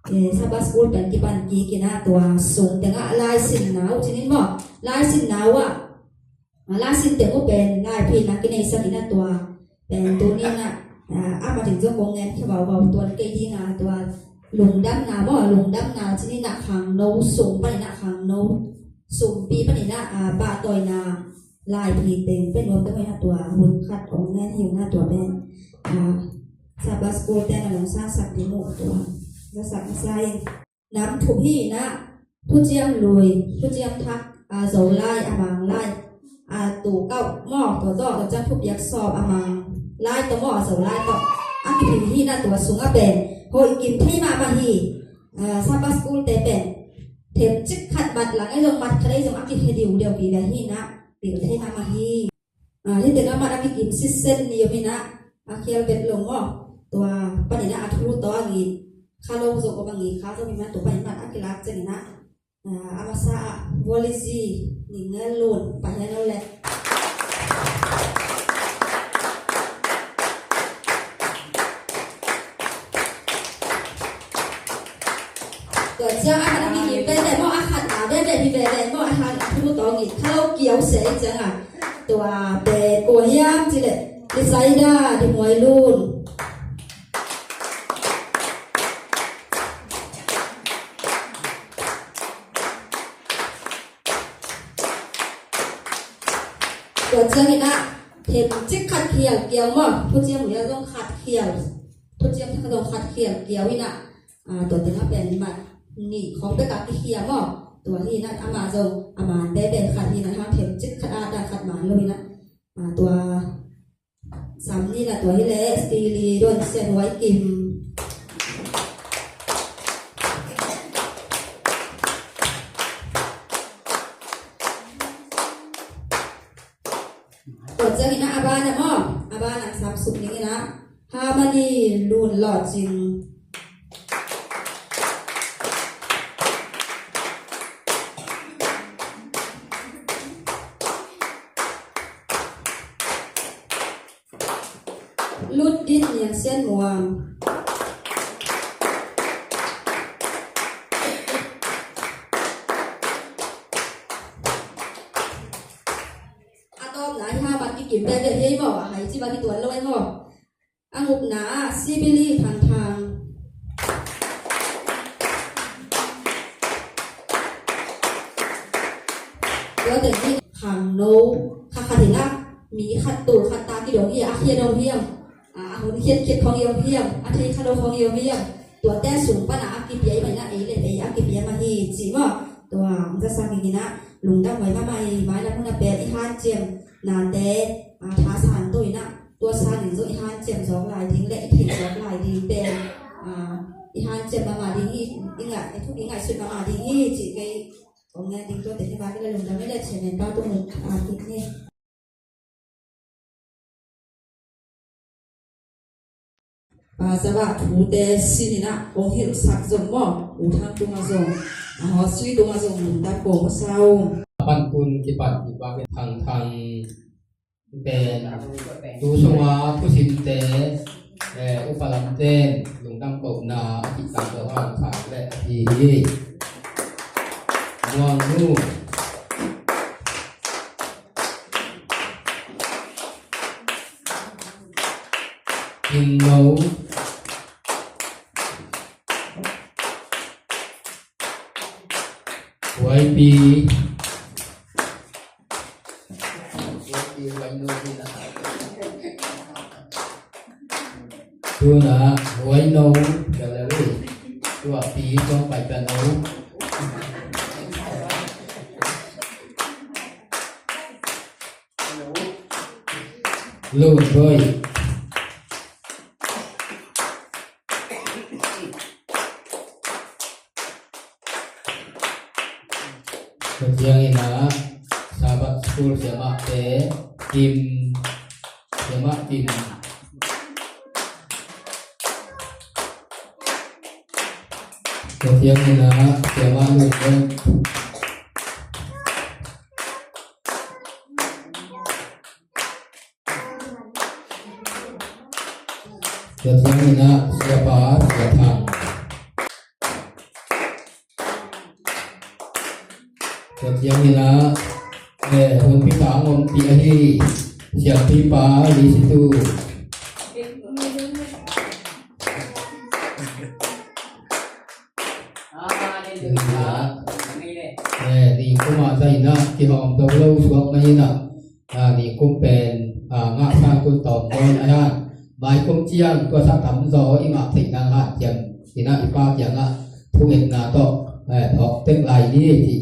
sabas school kan kipan kina tua sung tengah lai sin nau sini mo lai sin nau lai sin tengok pen lai pin nak kini sakina tua pen tu ni na apa tinggal kongen kebau tuan kei nga tua lùng đâm nào mo lùng đâm nào sini nak hang nâu sung pa nak hang nâu sung pi pa na ba toy na lai pi teng pen no tengok na tua hun khat kongen hiu na tua pen sabas school ten na long sa sak ti mo tuaจะสักไซน้ำถูกที่นะผู้เจียมลุยผู้เจียมทักโซไล่อามังไล่ตู่เก้าหม้อตัวต่อตัวจะทุบยักษ์สอบอามังไล่ตัวหม้อโซไล่ต่ออากิพิที่นั่นตัวสูงอาเป็นโหยกิมที่มาบางทีซาบาสกูลเตเป็นเทปจิกขัดบัดหลังไอ้ลงบัดคดีลงอากิพิดิวเดียวปีแบบที่นะปีที่มาบางทีที่เด็กมาอากิกิมซิเซนนี่ยมินะอาเคียวเป็นลงหม้อตัวปนินะอาทุรุตัวกีkalau zoko bangi kalau memang tu banyak akilak cerita amasa polisi ningalun banyak oleh kerja anak ini beda mau akad beda di beda mau akad tu tahu ni kalau kiau saya jangan tua be koyam tidak di saya di muailunตัวเจ้านี่นะเห็นจิกขัดเขียวเกี่ยวมั้งผู้เจ้าหมูยาต้องขัดเขียวผู้เจ้าถ้าต้องขัดเขียวเกี่ยวนี่นะตัวที่น่าเป็นมันนี่ของไปกับเขียวมั้งตัวที่นั่นอามาจงอามาเด็ดขัดนี่นะฮะเห็นจิกขัดได้ขัดมันเลยนะตัวสามนี่แหละตัวที่เละสตีลีโดนเส้นไว้กิมตัวเจ้านี่นะอาบานะมั้งอาบานะซับสุกนี่นะฮามันนี่ลุนหลอดจริงลุดดินเนี่ยเส้นหมวงกินแบบเด็ดให้บอกหายจีบที่ตัวลอยบอกอังุบหนาซีบิลี่ทางเดี๋ยวแต่ที่ขังโนขัดขัดเห็นละมีขัดตูขัดตากี่ดอกเหี้ยเฮียดอกเหี้ยหุ่นเขียดของเยี่ยมเฮียอาทิตย์ขัดของเยี่ยมเฮียตัวแต่สูงปะนะกิเปียไปนะเลยกิเปียมาที่จีบตัวจะสั่งอย่างนี้นะลุงดังไว้มาใหม่ไม้แล้วมึงจะเป็นอีห้าเจียมนาเตท้าสารตัวน่ะตัวสารหนึ่งตัวอีห้าเจียมสองลายทิ้งเละทิ้งสองลายทิ้งเป็นอีห้าเจียมมาทิ้งอีไงไอ้ทุกอีไงสุดมาทิ้งจีไงของเงี้ยทิ้งตัวแต่ที่บ้านก็เลยลุงจะไม่ได้เฉียนเป็นป้าตัวหนึ่งทิ้งนี่สวัสดีเดซินีนะองค์หิรศักดิ์จงมออุทางตุงอาจงหอชีตุงอาจงหนุนตาโป่งเศร้าปันคุณกิปัตติว่าเป็นทางเป็นดูสวาผู้สินเตอุปลันเตนหลวงดำกบนาอธิการตัวว่าขายและทีมวงนู่ยิงโนไว้ปีtu na huay no gallery tu api to pai pa no lu boy yang ina sahabat school siapa te tim siapa tim yang ina siapa lu yang ina siapa siapa Được tiếng như là hồn phi phá ngôn tì hi Siap phi phá lý sĩ tu Thì cũng mà dạy na Thì hòm đầu lâu xuống ngay na Thì cũng bền ngạc sang tuân tổng ngôn ai ha Bài cũng chiang Tua sắc thắm gió im ạc thịnh năng hạ Thì na ipa kiang thu hiện na to Thọ tên lại đi thì